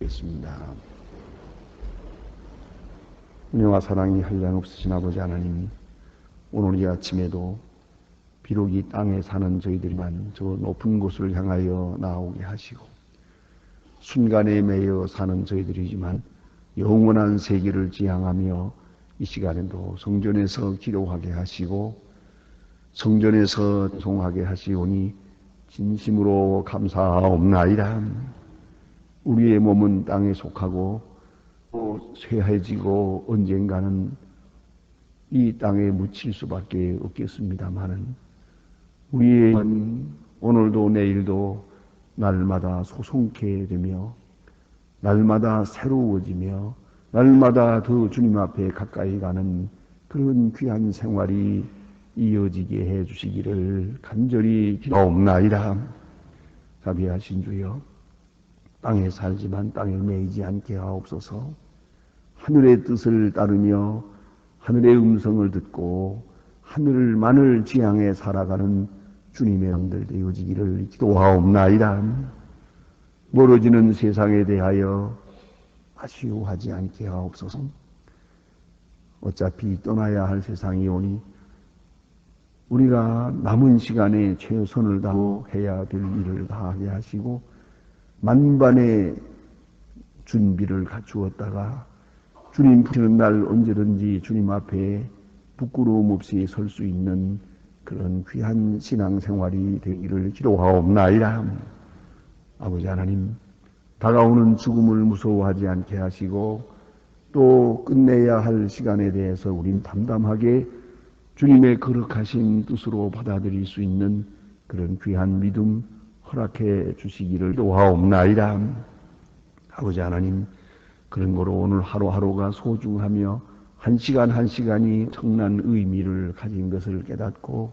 기도드리겠습니다. 은혜와 사랑이 한량없으신 아버지 하나님, 오늘 이 아침에도 비록 이 땅에 사는 저희들만 저 높은 곳을 향하여 나오게 하시고 순간에 매여 사는 저희들이지만 영원한 세계를 지향하며 이 시간에도 성전에서 기도하게 하시고 성전에서 송하게 하시오니 진심으로 감사하옵나이다. 우리의 몸은 땅에 속하고 또 쇠해지고 언젠가는 이 땅에 묻힐 수밖에 없겠습니다마는 우리의 몸은 오늘도 내일도 날마다 소송케 되며 날마다 새로워지며 날마다 더 주님 앞에 가까이 가는 그런 귀한 생활이 이어지게 해 주시기를 간절히 기도하옵나이다. 자비하신 주여, 땅에 살지만 땅에 매이지 않게 하옵소서. 하늘의 뜻을 따르며 하늘의 음성을 듣고 하늘만을 지향해 살아가는 주님의 양들 되어지기를 기도하옵나이다. 멀어지는 세상에 대하여 아쉬워하지 않게 하옵소서. 어차피 떠나야 할 세상이 오니 우리가 남은 시간에 최선을 다하고 해야 될 일을 다하게 하시고 만반의 준비를 갖추었다가 주님 부르는 날 언제든지 주님 앞에 부끄러움 없이 설 수 있는 그런 귀한 신앙생활이 되기를 기도하옵나이다. 아버지 하나님, 다가오는 죽음을 무서워하지 않게 하시고 또 끝내야 할 시간에 대해서 우린 담담하게 주님의 거룩하신 뜻으로 받아들일 수 있는 그런 귀한 믿음 허락해 주시기를 기도하옵나이다. 아버지 하나님, 그런 거로 오늘 하루하루가 소중하며 한 시간 한 시간이 청난 의미를 가진 것을 깨닫고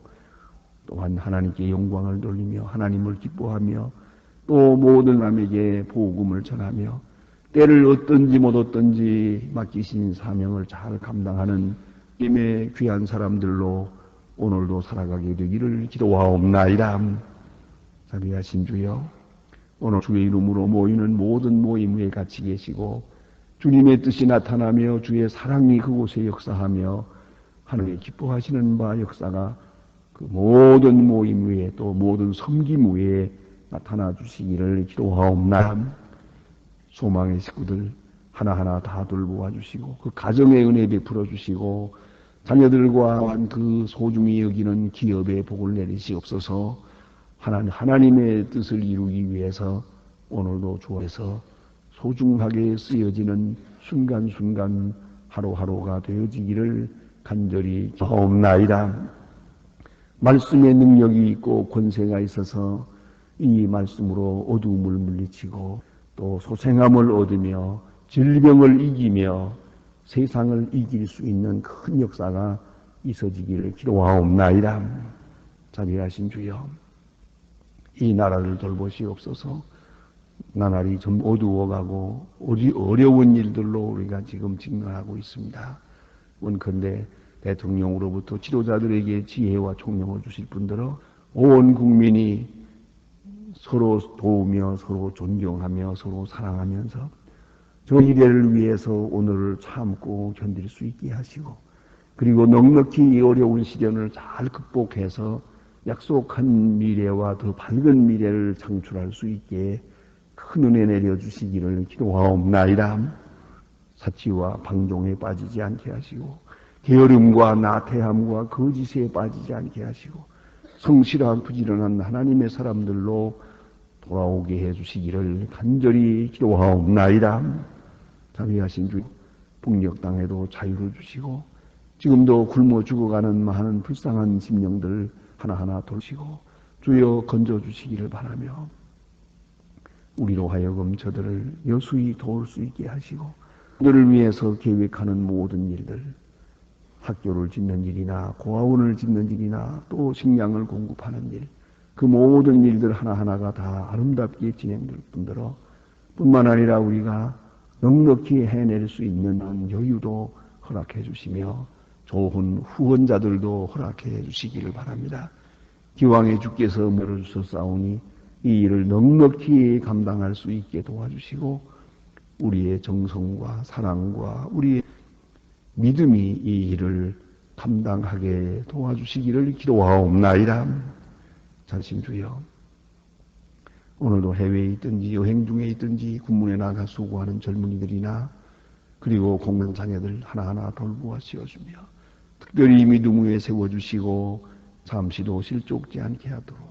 또한 하나님께 영광을 돌리며 하나님을 기뻐하며 또 모든 남에게 복음을 전하며 때를 얻든지 못 얻든지 맡기신 사명을 잘 감당하는 주님의 귀한 사람들로 오늘도 살아가게 되기를 기도하옵나이다. 자비하신 주여, 오늘 주의 이름으로 모이는 모든 모임 위에 같이 계시고 주님의 뜻이 나타나며 주의 사랑이 그곳에 역사하며 하나님의 기뻐하시는 바 역사가 그 모든 모임 위에 또 모든 섬김 위에 나타나 주시기를 기도하옵나이다. 소망의 식구들 하나하나 다 돌보아 주시고 그 가정의 은혜 베풀어 주시고 자녀들과 그 소중히 여기는 기업에 복을 내리시옵소서. 하나님의 뜻을 이루기 위해서 오늘도 주에서 소중하게 쓰여지는 순간순간 하루하루가 되어지기를 간절히 기도하옵나이다. 말씀의 능력이 있고 권세가 있어서 이 말씀으로 어두움을 물리치고 또 소생함을 얻으며 질병을 이기며 세상을 이길 수 있는 큰 역사가 있어지기를 기도하옵나이다. 자비하신 주여, 이 나라를 돌보시옵소서. 나날이 좀 어두워가고 어려운 일들로 우리가 지금 직면하고 있습니다. 원컨대 대통령으로부터 지도자들에게 지혜와 총명을 주실 분들어 온 국민이 서로 도우며 서로 존경하며 서로 사랑하면서 저 미래를 위해서 오늘을 참고 견딜 수 있게 하시고 그리고 넉넉히 이 어려운 시련을 잘 극복해서 약속한 미래와 더 밝은 미래를 창출할 수 있게 큰 은혜 내려주시기를 기도하옵나이다. 사치와 방종에 빠지지 않게 하시고 게으름과 나태함과 거짓에 빠지지 않게 하시고 성실한 부지런한 하나님의 사람들로 돌아오게 해주시기를 간절히 기도하옵나이다. 자비하신 주, 북녘 땅에도 자유를 주시고 지금도 굶어 죽어가는 많은 불쌍한 심령들 하나하나 돌시고 주여 건져주시기를 바라며 우리로 하여금 저들을 여수히 도울 수 있게 하시고 그들을 위해서 계획하는 모든 일들, 학교를 짓는 일이나 고아원을 짓는 일이나 또 식량을 공급하는 일, 그 모든 일들 하나하나가 다 아름답게 진행될 뿐더러 뿐만 아니라 우리가 넉넉히 해낼 수 있는 여유도 허락해 주시며 좋은 후원자들도 허락해 주시기를 바랍니다. 기왕에 주께서 멀어주셨사오니 이 일을 넉넉히 감당할 수 있게 도와주시고 우리의 정성과 사랑과 우리의 믿음이 이 일을 감당하게 도와주시기를 기도하옵나이다. 자신 주여, 오늘도 해외에 있든지 여행 중에 있든지 군문에 나가 수고하는 젊은이들이나 그리고 공명자녀들 하나하나 돌보아 씌워주며 특별히 믿음 위에 세워주시고 잠시도 실족지 않게 하도록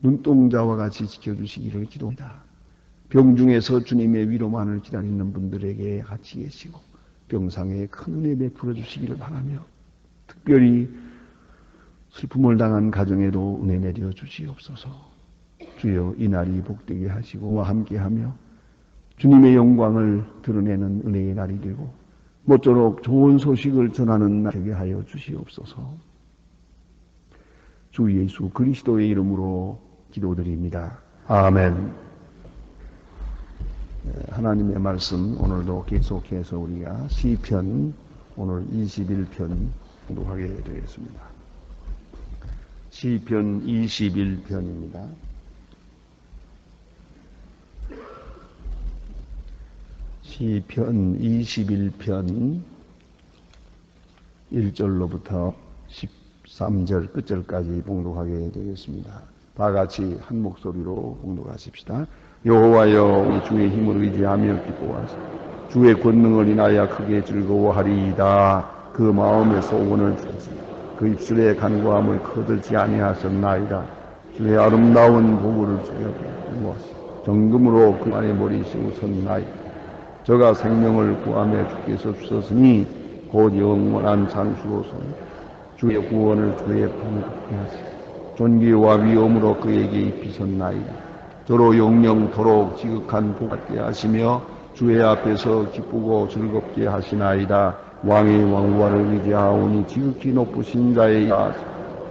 눈동자와 같이 지켜주시기를 기도합니다. 병중에서 주님의 위로만을 기다리는 분들에게 같이 계시고 병상에 큰 은혜 베풀어 주시기를 바라며 특별히 슬픔을 당한 가정에도 은혜 내려 주시옵소서. 주여, 이 날이 복되게 하시고 함께하며 주님의 영광을 드러내는 은혜의 날이 되고 모쪼록 좋은 소식을 전하는 날 되게 하여 주시옵소서. 주 예수 그리스도의 이름으로 기도드립니다. 아멘. 하나님의 말씀 오늘도 계속해서 우리가 시편 오늘 21편 공독하게 되겠습니다. 시편 21편입니다. 시편 21편 1절로부터 13절 끝절까지 봉독하게 되겠습니다. 다 같이 한 목소리로 봉독하십시다. 여호와여, 우리 주의 힘을 의지하며 기뻐하사 주의 권능을 인하여 크게 즐거워하리이다. 그 마음의 소원을 주셨으나 그 입술의 간구함을 거들지 아니하셨나이다. 주의 아름다운 보고를 주여 모았으나 정금으로 그 안에 머리 씌우셨나이다. 저가 생명을 구하며 주께서 주셨으니 곧 영원한 장수로서 주의 구원을 주의 방극케 하시고 존귀와 위엄으로 그에게 입히셨나이다. 저로 영영토록 지극한 복 받게 하시며 주의 앞에서 기쁘고 즐겁게 하시나이다. 왕의 왕관을 의지하오니 지극히 높으신 자의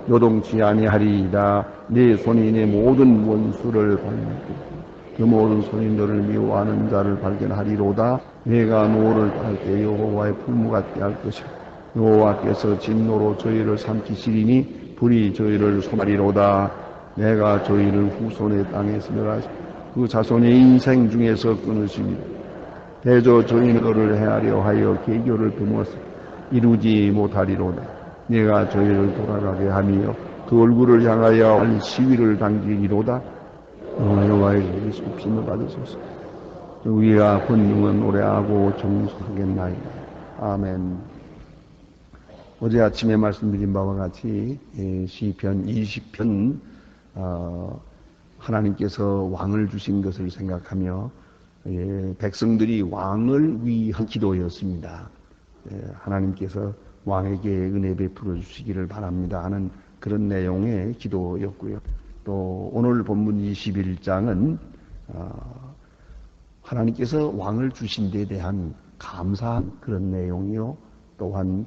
요동치 아니하리이다. 내 손이 내 모든 원수를 발견하고 그 모든 손이 너를 미워하는 자를 발견하리로다. 내가 노를 할 때 여호와의 풀무 같게 할 것이고 여호와께서 진노로 저희를 삼키시리니 불이 저희를 소멸하리로다. 내가 저희를 후손의 땅에서 멸하시고 그 자손의 인생 중에서 끊으십니다. 대저 저희는 너를 헤아려 하여 계교를 품어서 이루지 못하리로다. 내가 저희를 돌아가게 하며 그 얼굴을 향하여 할 시위를 당기리로다. 여호와의 습심을 받으소서. 우리가 권능은 노래하고 정수하겠나이다. 아멘. 어제 아침에 말씀드린 바와 같이 시편 20편 하나님께서 왕을 주신 것을 생각하며 백성들이 왕을 위한 기도였습니다. 하나님께서 왕에게 은혜 베풀어 주시기를 바랍니다 하는 그런 내용의 기도였고요. 또 오늘 본문 21장은 하나님께서 왕을 주신 데 대한 감사한 그런 내용이요. 또한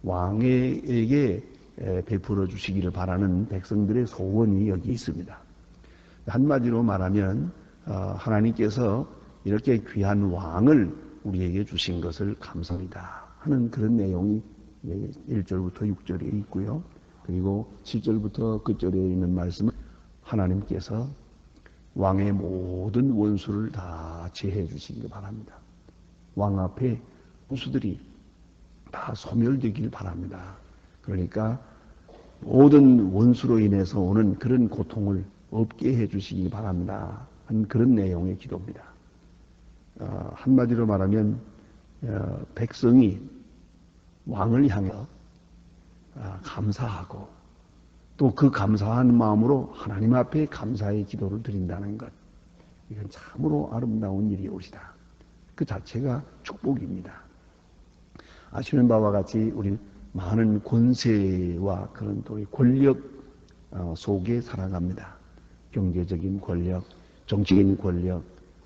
왕에게 베풀어 주시기를 바라는 백성들의 소원이 여기 있습니다. 한마디로 말하면 하나님께서 이렇게 귀한 왕을 우리에게 주신 것을 감사합니다 하는 그런 내용이 1절부터 6절에 있고요. 그리고 7절부터 끝절에 있는 말씀은 하나님께서 왕의 모든 원수를 다 제해 주시기 바랍니다. 왕 앞에 원수들이 다 소멸되길 바랍니다. 그러니까 모든 원수로 인해서 오는 그런 고통을 없게 해주시기 바랍니다 한 그런 내용의 기도입니다. 한마디로 말하면 백성이 왕을 향해서 감사하고 또 그 감사하는 마음으로 하나님 앞에 감사의 기도를 드린다는 것, 이건 참으로 아름다운 일이옵시다. 그 자체가 축복입니다. 아시는 바와 같이 우리 많은 권세와 그런 또 권력 속에 살아갑니다. 경제적인 권력, 정치적인 권력,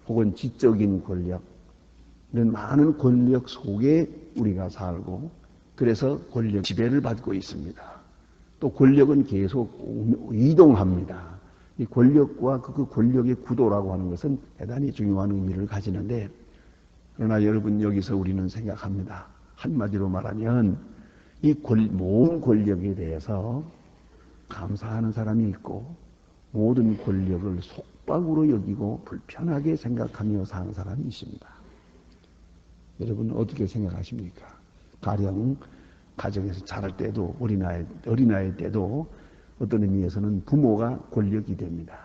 혹은 지적인 권력, 이런 많은 권력 속에 우리가 살고, 그래서 권력 지배를 받고 있습니다. 또 권력은 계속 이동합니다. 이 권력과 그 권력의 구도라고 하는 것은 대단히 중요한 의미를 가지는데, 그러나 여러분 여기서 우리는 생각합니다. 한마디로 말하면 이 모든 권력에 대해서 감사하는 사람이 있고 모든 권력을 속박으로 여기고 불편하게 생각하며 사는 사람이 있습니다. 여러분 어떻게 생각하십니까? 가령 가정에서 자랄 때도 어린아이 때도 어떤 의미에서는 부모가 권력이 됩니다.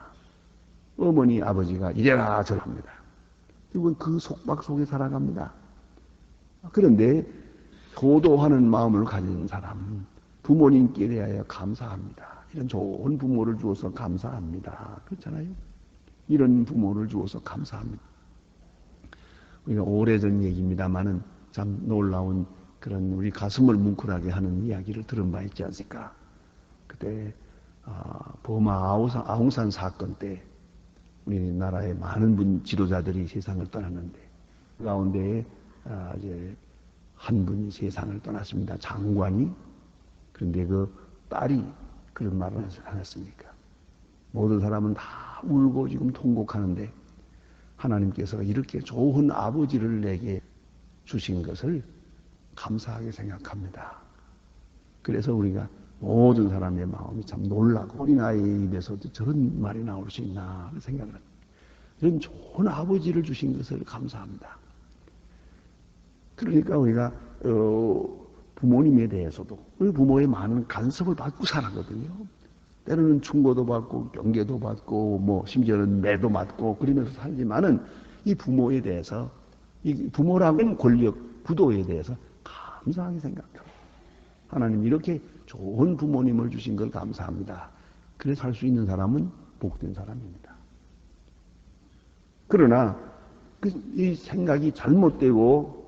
어머니 아버지가 이래라 저래라 합니다. 결국은 그 속박 속에 살아갑니다. 그런데 효도하는 마음을 가진 사람, 부모님께 대하여 감사합니다. 이런 좋은 부모를 주어서 감사합니다. 그렇잖아요. 이런 부모를 주어서 감사합니다. 우리가 오래전 얘기입니다만은 참 놀라운 그런 우리 가슴을 뭉클하게 하는 이야기를 들은 바 있지 않습니까? 그때 버마 아웅산 사건 때 우리나라의 많은 지도자들이 세상을 떠났는데 그 가운데 이제 한 분이 세상을 떠났습니다. 장관이. 그런데 그 딸이 그런 말을 하지 않았습니까? 모든 사람은 다 울고 지금 통곡하는데 하나님께서 이렇게 좋은 아버지를 내게 주신 것을 감사하게 생각합니다. 그래서 우리가 모든 사람의 마음이 참 놀라고 어린아이의 입에서도 저런 말이 나올 수 있나 생각을 합니다. 이런 좋은 아버지를 주신 것을 감사합니다. 그러니까 우리가 부모님에 대해서도 우리 부모의 많은 간섭을 받고 살았거든요. 때로는 충고도 받고 경계도 받고 뭐 심지어는 매도 맞고 그러면서 살지만은 이 부모에 대해서 이 부모라는 권력 구도에 대해서 감사하게 생각합니다. 하나님 이렇게 좋은 부모님을 주신 걸 감사합니다. 그래서 살 수 있는 사람은 복된 사람입니다. 그러나 이 생각이 잘못되고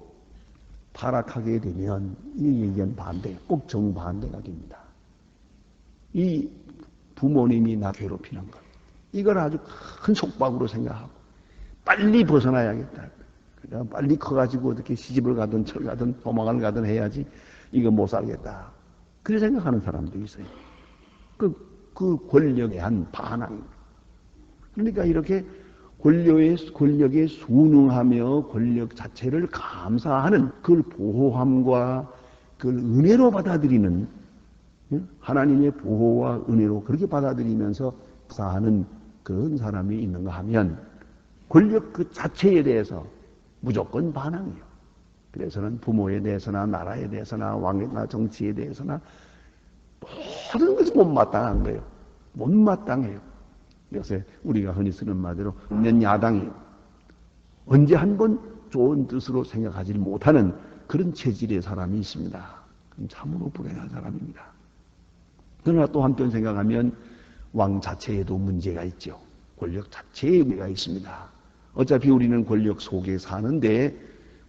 타락하게 되면 이 얘기는 반대, 꼭 정반대가 됩니다. 이 부모님이 나 괴롭히는 것, 이걸 아주 큰 속박으로 생각하고 빨리 벗어나야겠다. 그러니까 빨리 커가지고 어떻게 시집을 가든 철 가든 도망을 가든 해야지 이거 못 살겠다. 그렇게 생각하는 사람도 있어요. 그 권력에 한 반항입니다. 그러니까 이렇게 권력에 순응하며 권력 자체를 감사하는 그걸 보호함과 그걸 은혜로 받아들이는 하나님의 보호와 은혜로 그렇게 받아들이면서 사는 그런 사람이 있는가 하면 권력 그 자체에 대해서 무조건 반항이에요. 그래서는 부모에 대해서나 나라에 대해서나 왕이나 정치에 대해서나 모든 것이 못마땅한 거예요. 못마땅해요. 요새 우리가 흔히 쓰는 말대로 없는 야당이에요. 언제 한 번 좋은 뜻으로 생각하지 못하는 그런 체질의 사람이 있습니다. 참으로 불행한 사람입니다. 그러나 또 한편 생각하면 왕 자체에도 문제가 있죠. 권력 자체에 문제가 있습니다. 어차피 우리는 권력 속에 사는데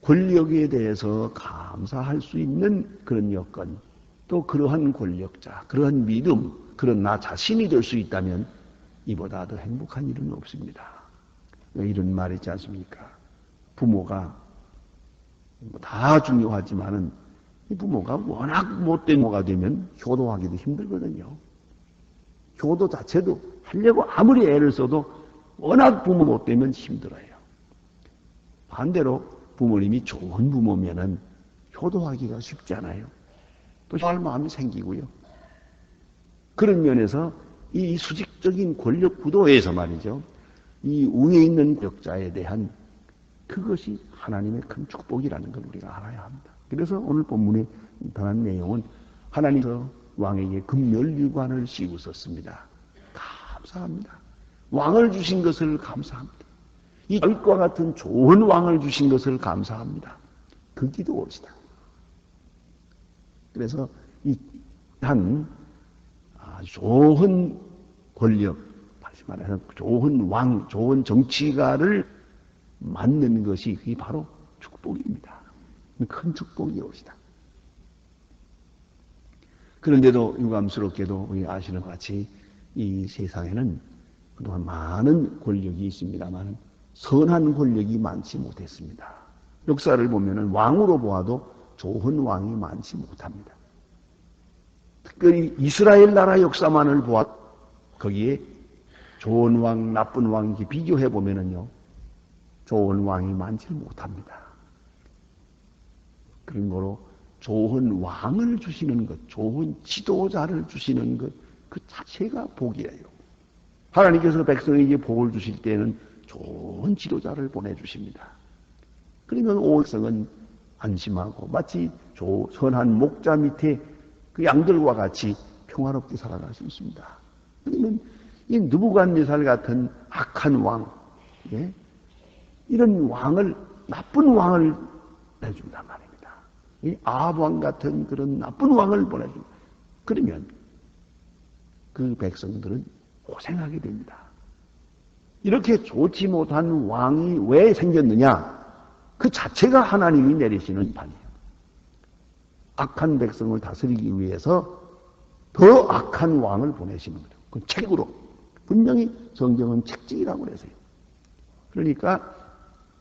권력에 대해서 감사할 수 있는 그런 여건, 또 그러한 권력자, 그러한 믿음, 그런 나 자신이 될 수 있다면 이보다 더 행복한 일은 없습니다. 이런 말 있지 않습니까? 부모가 다 중요하지만은 이 부모가 워낙 못된 부모가 되면 효도하기도 힘들거든요. 효도 자체도 하려고 아무리 애를 써도 워낙 부모 못되면 힘들어요. 반대로 부모님이 좋은 부모면은 효도하기가 쉽지 않아요. 또 효할 마음이 생기고요. 그런 면에서 이 수직적인 권력 구도에서 말이죠. 이 위에 있는 권력자에 대한 그것이 하나님의 큰 축복이라는 걸 우리가 알아야 합니다. 그래서 오늘 본문에 나타난 내용은 하나님께서 왕에게 금멸류관을 씌우셨습니다. 감사합니다. 왕을 주신 것을 감사합니다. 이 다윗과 같은 좋은 왕을 주신 것을 감사합니다. 그 기도입니다. 그래서 이 한 좋은 권력, 다시 말해서 좋은 왕, 좋은 정치가를 만드는 것이 그게 바로 축복입니다. 큰 축복이 옵니다. 그런데도 유감스럽게도 우리 아시는 것 같이 이 세상에는 그동안 많은 권력이 있습니다만 선한 권력이 많지 못했습니다. 역사를 보면 왕으로 보아도 좋은 왕이 많지 못합니다. 특별히 이스라엘 나라 역사만을 보아 거기에 좋은 왕, 나쁜 왕 비교해 보면은요, 좋은 왕이 많지 못합니다. 그런 거로 좋은 왕을 주시는 것, 좋은 지도자를 주시는 것, 그 자체가 복이에요. 하나님께서 백성에게 복을 주실 때는 좋은 지도자를 보내주십니다. 그러면 온 백성은 안심하고 마치 선한 목자 밑에 그 양들과 같이 평화롭게 살아갈 수 있습니다. 우리는 이 느부갓네살 같은 악한 왕, 예? 이런 왕을, 나쁜 왕을 보내준단 말입니다. 이 아합 왕 같은 그런 나쁜 왕을 보내줍니다. 그러면 그 백성들은 고생하게 됩니다. 이렇게 좋지 못한 왕이 왜 생겼느냐? 그 자체가 하나님이 내리시는 판이에요. 악한 백성을 다스리기 위해서 더 악한 왕을 보내시는 거죠. 그 책으로. 분명히 성경은 책찍이라고 그래서요. 그러니까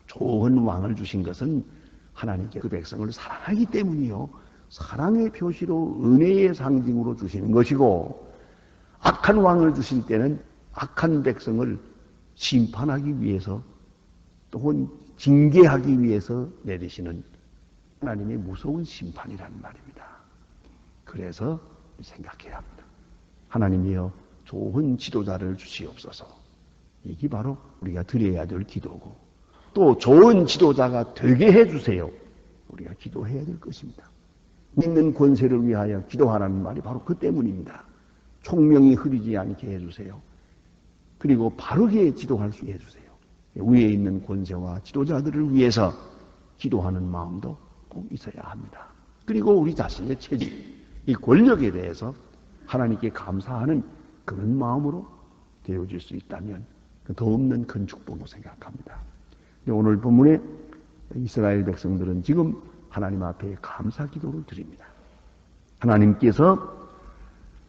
좋은 왕을 주신 것은 하나님께 그 백성을 사랑하기 때문이요. 사랑의 표시로 은혜의 상징으로 주시는 것이고, 악한 왕을 주실 때는 악한 백성을 심판하기 위해서 또는 징계하기 위해서 내리시는 하나님의 무서운 심판이라는 말입니다. 그래서 생각해야 합니다. 하나님이여 좋은 지도자를 주시옵소서. 이게 바로 우리가 드려야 될 기도고, 또 좋은 지도자가 되게 해주세요. 우리가 기도해야 될 것입니다. 믿는 권세를 위하여 기도하라는 말이 바로 그 때문입니다. 총명이 흐리지 않게 해주세요. 그리고 바르게 지도할 수 있게 해주세요. 위에 있는 권세와 지도자들을 위해서 기도하는 마음도 꼭 있어야 합니다. 그리고 우리 자신의 체질, 이 권력에 대해서 하나님께 감사하는 그런 마음으로 되어질 수 있다면 더 없는 큰 축복으로 생각합니다. 오늘 본문에 이스라엘 백성들은 지금 하나님 앞에 감사 기도를 드립니다. 하나님께서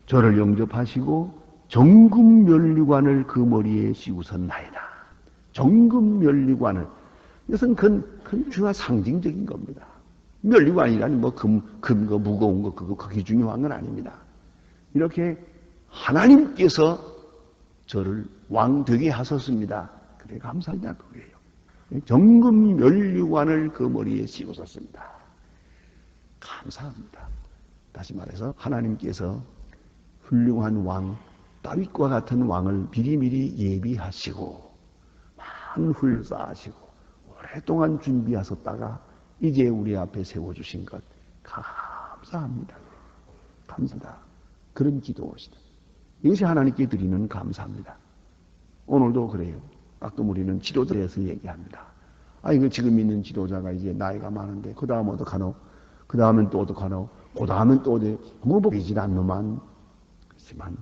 저를 영접하시고 정금면류관을 그 머리에 씌우셨나이다. 정금면류관을, 이것은 큰 중요한 상징적인 겁니다. 면류관이라니 뭐 금거 무거운 거 그게 중요한 건 아닙니다. 이렇게 하나님께서 저를 왕 되게 하셨습니다. 그래 감사하냐 그거예요. 정금면류관을 그 머리에 씌우셨습니다. 감사합니다. 다시 말해서 하나님께서 훌륭한 왕 다윗과 같은 왕을 미리미리 예비하시고 만훌 쌓으시고 오랫동안 준비하셨다가 이제 우리 앞에 세워주신 것 감사합니다. 감사합니다. 그런 기도입니다. 이것이 하나님께 드리는 감사입니다. 오늘도 그래요. 가끔 우리는 지도자에 대해서 얘기합니다. 이거 지금 있는 지도자가 이제 나이가 많은데 그 다음 어떡하노? 그 다음엔 또 어떡하노? 그 다음엔 또 어디 뭐 보이질 않노만. 그렇지만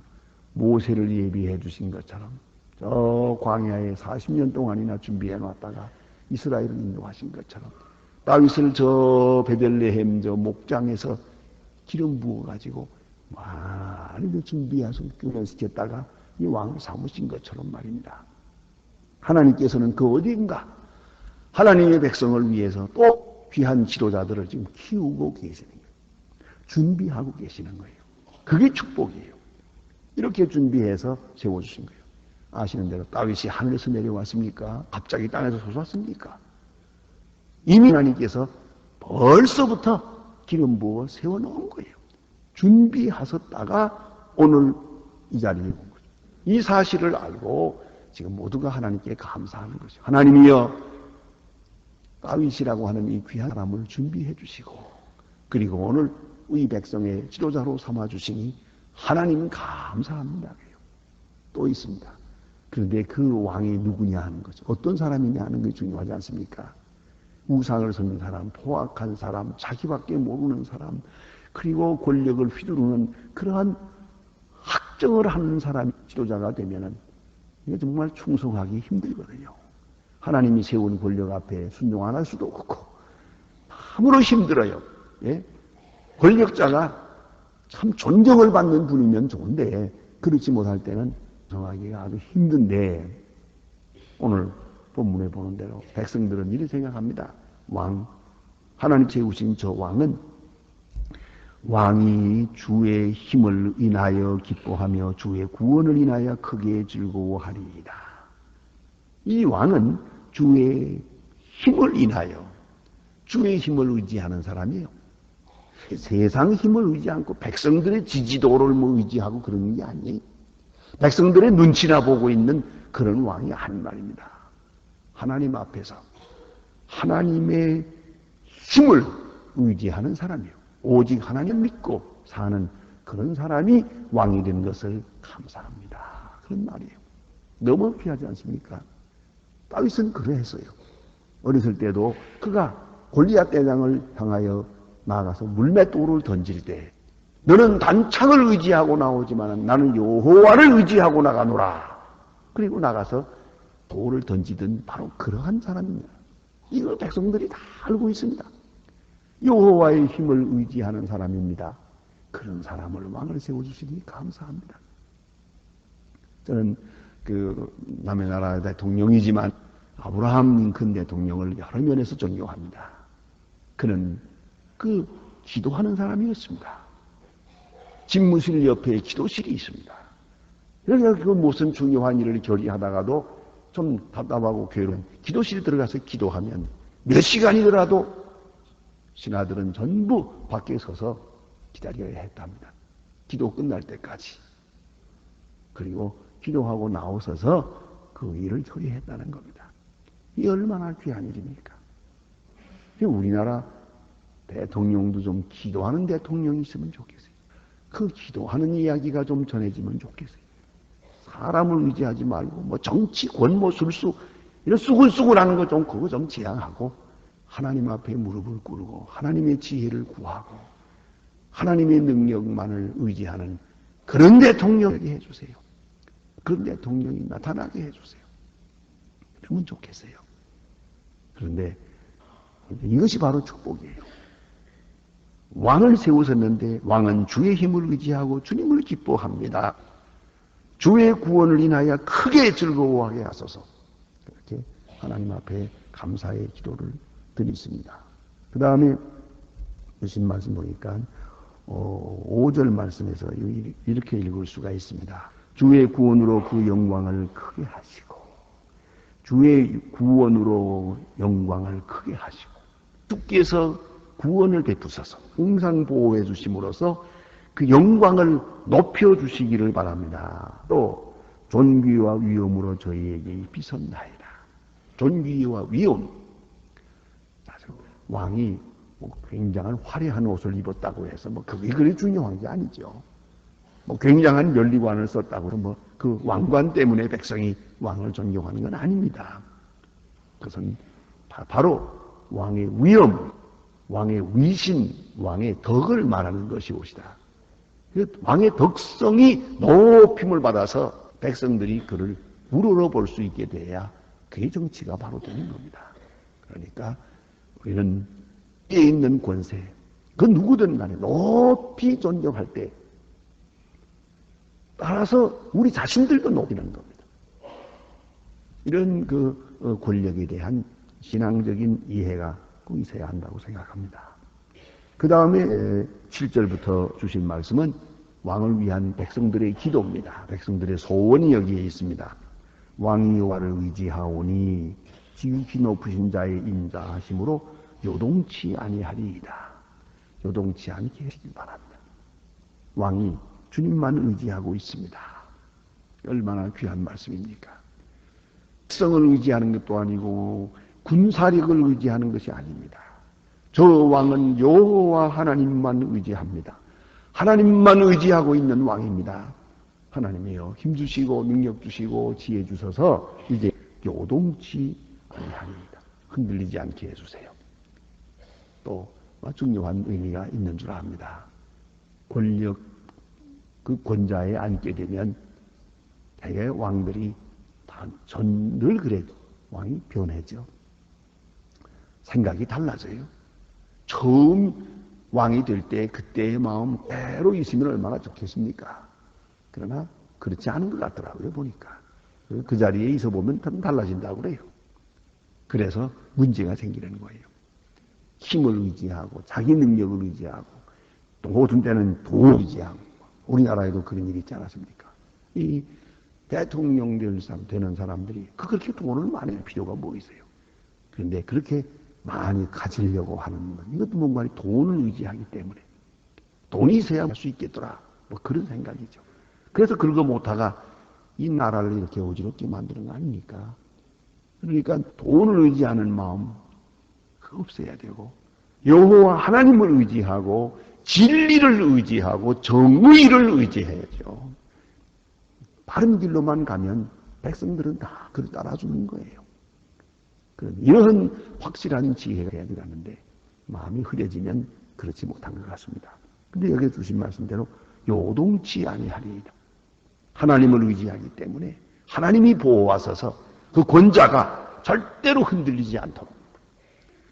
모세를 예비해 주신 것처럼 저 광야에 40년 동안이나 준비해 놨다가 이스라엘을 인도하신 것처럼 다윗을 저 베들레헴 저 목장에서 기름 부어가지고 많이 준비해서 교련시켰다가 이 왕을 삼으신 것처럼 말입니다. 하나님께서는 그 어디인가 하나님의 백성을 위해서 또 귀한 지도자들을 지금 키우고 계시는 거예요. 준비하고 계시는 거예요. 그게 축복이에요. 이렇게 준비해서 세워주신 거예요. 아시는 대로 다윗이 하늘에서 내려왔습니까? 갑자기 땅에서 솟았습니까? 이미 하나님께서 벌써부터 기름 부어 세워놓은 거예요. 준비하셨다가 오늘 이 자리에 온 거죠. 이 사실을 알고 지금 모두가 하나님께 감사하는 거죠. 하나님이여 다윗이라고 하는 이 귀한 사람을 준비해 주시고 그리고 오늘 우리 백성의 지도자로 삼아주시니 하나님 감사합니다. 또 있습니다. 그런데 그 왕이 누구냐 하는 거죠. 어떤 사람이냐 하는 게 중요하지 않습니까? 우상을 섬기는 사람, 포악한 사람, 자기밖에 모르는 사람, 그리고 권력을 휘두르는 그러한 학정을 하는 사람이 지도자가 되면은 이게 정말 충성하기 힘들거든요. 하나님이 세운 권력 앞에 순종 안 할 수도 없고 아무로 힘들어요. 예? 권력자가 참 존경을 받는 분이면 좋은데 그렇지 못할 때는 정하기가 아주 힘든데 오늘 본문에 보는 대로 백성들은 이렇게 생각합니다. 왕, 하나님 세우신 저 왕이 주의 힘을 인하여 기뻐하며 주의 구원을 인하여 크게 즐거워하리이다. 이 왕은 주의 힘을 인하여 주의 힘을 의지하는 사람이에요. 세상 힘을 의지 않고 백성들의 지지도를 의지하고 그런 게 아니에요. 백성들의 눈치나 보고 있는 그런 왕이 아닌 말입니다. 하나님 앞에서 하나님의 힘을 의지하는 사람이요. 오직 하나님 믿고 사는 그런 사람이 왕이 된 것을 감사합니다. 그런 말이에요. 너무 귀하지 않습니까? 다윗은 그러했어요. 어렸을 때도 그가 골리앗 대장을 향하여 나아가서 물맷돌을 던질 때 너는 단창을 의지하고 나오지만 나는 여호와를 의지하고 나가노라. 그리고 나가서 돌을 던지던 바로 그러한 사람입니다. 이걸 백성들이 다 알고 있습니다. 여호와의 힘을 의지하는 사람입니다. 그런 사람을 왕을 세워주시니 감사합니다. 저는 남의 나라 대통령이지만 아브라함 링컨 대통령을 여러 면에서 존경합니다. 그는 기도하는 사람이었습니다. 집무실 옆에 기도실이 있습니다. 그러니까 무슨 중요한 일을 결의하다가도 좀 답답하고 괴로운 기도실에 들어가서 기도하면 몇 시간이더라도 신하들은 전부 밖에 서서 기다려야 했답니다. 기도 끝날 때까지. 그리고 기도하고 나오셔서 그 일을 처리했다는 겁니다. 이 얼마나 귀한 일입니까? 우리나라 대통령도 좀 기도하는 대통령이 있으면 좋겠어요. 그 기도하는 이야기가 좀 전해지면 좋겠어요. 사람을 의지하지 말고 정치, 권모, 술수 이런 수군수군하는 거 그거 좀 지양하고 하나님 앞에 무릎을 꿇고 하나님의 지혜를 구하고 하나님의 능력만을 의지하는 그런 대통령이 해주세요. 그런 대통령이 나타나게 해주세요. 그러면 좋겠어요. 그런데 이것이 바로 축복이에요. 왕을 세우셨는데 왕은 주의 힘을 의지하고 주님을 기뻐합니다. 주의 구원을 인하여 크게 즐거워하게 하소서. 그렇게 하나님 앞에 감사의 기도를 드리십니다. 그 다음에 주신 말씀 보니까 5절 말씀에서 이렇게 읽을 수가 있습니다. 주의 구원으로 그 영광을 크게 하시고 주의 구원으로 영광을 크게 하시고 주께서 구원을 베푸셔서 항상 보호해 주심으로써 그 영광을 높여주시기를 바랍니다. 또 존귀와 위엄으로 저희에게 비선나이다. 존귀와 위엄. 왕이 굉장한 화려한 옷을 입었다고 해서 그게 그리 중요한 게 아니죠. 굉장한 면리관을 썼다고 해서 그 왕관 때문에 백성이 왕을 존경하는 건 아닙니다. 그것은 바로 왕의 위엄, 왕의 위신, 왕의 덕을 말하는 것이옵시다. 왕의 덕성이 높임을 받아서 백성들이 그를 우러러 볼 수 있게 돼야 그게 정치가 바로 되는 겁니다. 그러니까 우리는 위에 있는 권세, 그 누구든 간에 높이 존경할 때 따라서 우리 자신들도 높이는 겁니다. 이런 권력에 대한 신앙적인 이해가 꼭 있어야 한다고 생각합니다. 그 다음에 7절부터 주신 말씀은 왕을 위한 백성들의 기도입니다. 백성들의 소원이 여기에 있습니다. 왕이 여호와를 의지하오니 지극히 높으신 자의 인자하심으로 요동치 아니하리이다. 요동치 않게 하시기 바랍니다. 왕이 주님만 의지하고 있습니다. 얼마나 귀한 말씀입니까? 백성을 의지하는 것도 아니고 군사력을 의지하는 것이 아닙니다. 저 왕은 여호와 하나님만 의지합니다. 하나님만 의지하고 있는 왕입니다. 하나님이여 힘주시고 능력 주시고 지혜 주셔서 이제 요동치 아니하리이다. 흔들리지 않게 해주세요. 또 중요한 의미가 있는 줄 압니다. 권력 그 권좌에 앉게 되면 대개 왕들이 늘 그래도 왕이 변해져. 생각이 달라져요. 처음 왕이 될 때 그때의 마음 그대로 있으면 얼마나 좋겠습니까? 그러나 그렇지 않은 것 같더라고요. 보니까 그 자리에 있어 보면 좀 달라진다고 그래요. 그래서 문제가 생기는 거예요. 힘을 의지하고 자기 능력을 의지하고 또 어떤 때는 돈을 의지하고 우리나라에도 그런 일이 있지 않았습니까? 이 대통령 되는 사람들이 그렇게 돈을 많이 할 필요가 뭐 있어요? 그런데 그렇게 많이 가지려고 하는 건 이것도 뭔가 돈을 의지하기 때문에 돈이 있어야 할 수 있겠더라. 그런 생각이죠. 그래서 그런 거 못하가 이 나라를 이렇게 어지럽게 만드는 거 아닙니까? 그러니까 돈을 의지하는 마음 그거 없어야 되고 여호와 하나님을 의지하고 진리를 의지하고 정의를 의지해야죠. 바른 길로만 가면 백성들은 다 그를 따라주는 거예요. 이런 확실한 지혜가 해야 되는데 마음이 흐려지면 그렇지 못한 것 같습니다. 근데 여기 주신 말씀대로 요동치 아니하리이다. 하나님을 의지하기 때문에 하나님이 보호하셔서 그 권자가 절대로 흔들리지 않도록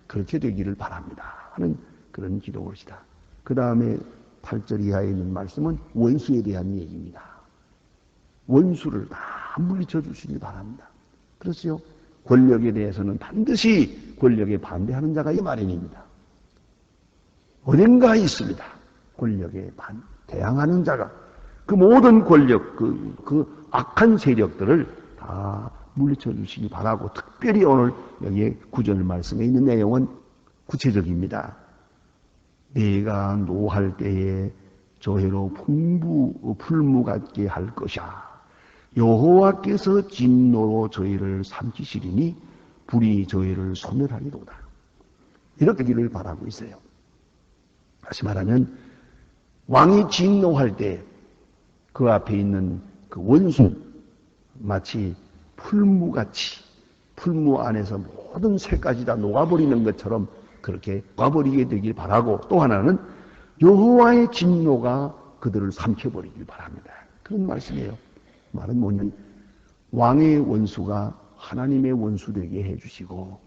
그렇게 되기를 바랍니다 하는 그런 기도것이다. 그 다음에 8절 이하에 있는 말씀은 원수에 대한 얘기입니다. 원수를 다 물리쳐 주시기 바랍니다. 그렇지요? 권력에 대해서는 반드시 권력에 반대하는 자가 이 마련입니다. 언젠가 있습니다. 권력에 대항하는 자가 그 모든 권력, 그 악한 세력들을 다 물리쳐 주시기 바라고, 특별히 오늘 여기에 구절 말씀에 있는 내용은 구체적입니다. 내가 노할 때에 저희로 풀무 같게 할 것이야. 여호와께서 진노로 저희를 삼키시리니 불이 저희를 소멸하리로다. 이렇게 기를 바라고 있어요. 다시 말하면 왕이 진노할 때 그 앞에 있는 그 원수 마치 풀무같이 풀무 안에서 모든 새까지 다 녹아버리는 것처럼 그렇게 녹아버리게 되길 바라고, 또 하나는 여호와의 진노가 그들을 삼켜버리길 바랍니다. 그런 말씀이에요. 말은 뭐냐면 왕의 원수가 하나님의 원수 되게 해주시고,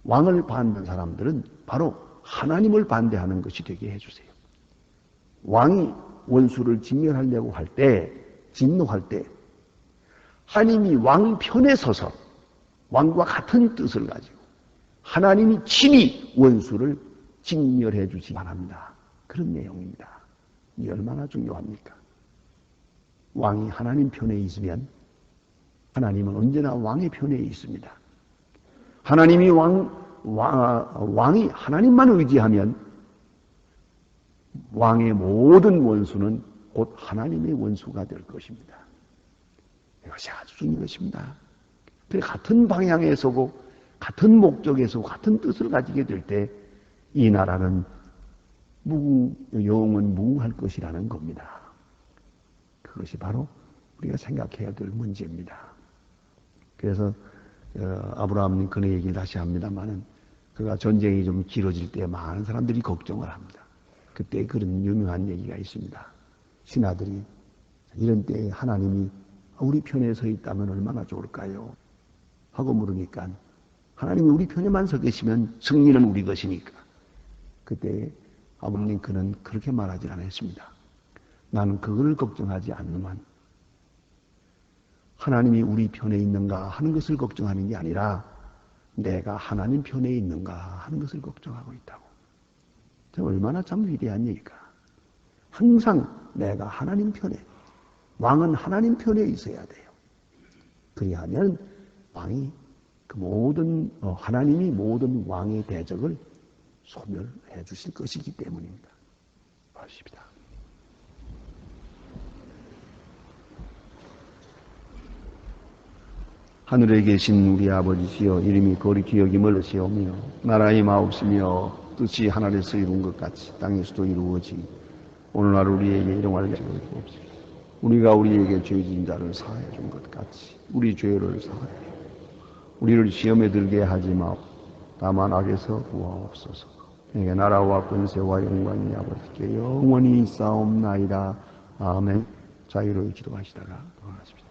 왕을 반대하는 사람들은 바로 하나님을 반대하는 것이 되게 해주세요. 왕이 원수를 진멸하려고 할 때, 진노할 때 하나님이 왕 편에 서서 왕과 같은 뜻을 가지고 하나님이 친히 원수를 진멸해 주시기 바랍니다. 그런 내용입니다. 이게 얼마나 중요합니까? 왕이 하나님 편에 있으면 하나님은 언제나 왕의 편에 있습니다. 하나님이 왕이 하나님만 의지하면 왕의 모든 원수는 곧 하나님의 원수가 될 것입니다. 이것이 아주 중요한 것입니다. 그래, 같은 방향에 서고 같은 목적에 서고 같은 뜻을 가지게 될 때 이 나라는 영원 무궁할 것이라는 겁니다. 그것이 바로 우리가 생각해야 될 문제입니다. 그래서 아브라함 링컨의 얘기를 다시 합니다만은, 그가 전쟁이 좀 길어질 때 많은 사람들이 걱정을 합니다. 그때 그런 유명한 얘기가 있습니다. 신하들이 이런 때에 하나님이 우리 편에 서 있다면 얼마나 좋을까요? 하고 물으니까 하나님이 우리 편에만 서 계시면 승리는 우리 것이니까. 그때 아브라함 링컨은 그렇게 말하지 않았습니다. 나는 그걸 걱정하지 않는만 하나님이 우리 편에 있는가 하는 것을 걱정하는 게 아니라 내가 하나님 편에 있는가 하는 것을 걱정하고 있다고. 얼마나 참 위대한 얘기가. 항상 내가 하나님 편에, 왕은 하나님 편에 있어야 돼요. 그리하면 왕이 하나님이 모든 왕의 대적을 소멸해 주실 것이기 때문입니다. 아십니다. 하늘에 계신 우리 아버지시여, 이름이 거룩히 여김을 하시오며 나라의 마옵시며 뜻이 하늘에서 이룬 것 같이 땅에서도 이루어지니 오늘날 우리에게 일용할 것을 주옵소서. 우리가 우리에게 죄 지은 자를 사하여 준 것 같이 우리 죄를 사하여 우리를 시험에 들게 하지 마오. 다만 악에서 구하옵소서. 내게 나라와 권세와 영광이 아버지께 영원히 있사옵나이다. 아멘. 자유로 기도하시다가 돌아가십시다.